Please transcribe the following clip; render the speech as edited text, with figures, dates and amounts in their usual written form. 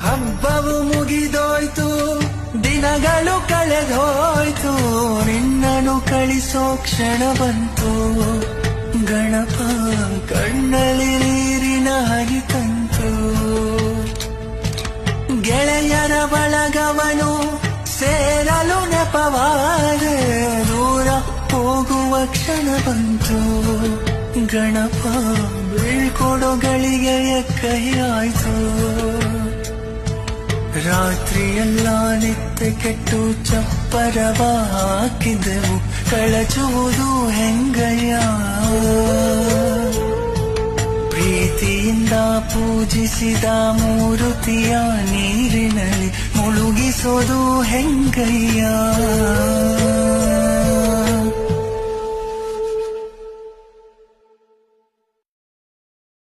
ಹಬ್ಬವು ಮುಗಿದೋಯ್ತು, ದಿನಗಳು ಕಳೆದೋಯ್ತು, ನಿನ್ನನ್ನು ಕಳಿಸೋ ಕ್ಷಣ ಬಂತು. ಗಣಪ ಕಣ್ಣಲ್ಲಿ ನೀರಿನ ಹನಿ ತಂತು. ಗೆಳೆಯರ ಬಳಗವನು ಸೇರಲು ನೆಪವಾದೆ, ದೂರ ಹೋಗುವ ಕ್ಷಣ ಬಂತು. ಗಣಪ ಬೀಳ್ಕೊಡೋ ಗಳಿಗೆಯ ಕೈ ಆಯ್ತು. ರಾತ್ರಿಯೆಲ್ಲ ನಿತ್ಯ ಕೆಟ್ಟು ಚಪ್ಪರವ ಹಾಕಿದೆವು, ಕಳಚುವುದು ಹೆಂಗಯ್ಯ. ಪ್ರೀತಿಯಿಂದ ಪೂಜಿಸಿದ ಮೂರುತಿಯ ನೀರಿನಲ್ಲಿ ಮುಳುಗಿಸೋದು ಹೆಂಗಯ್ಯ.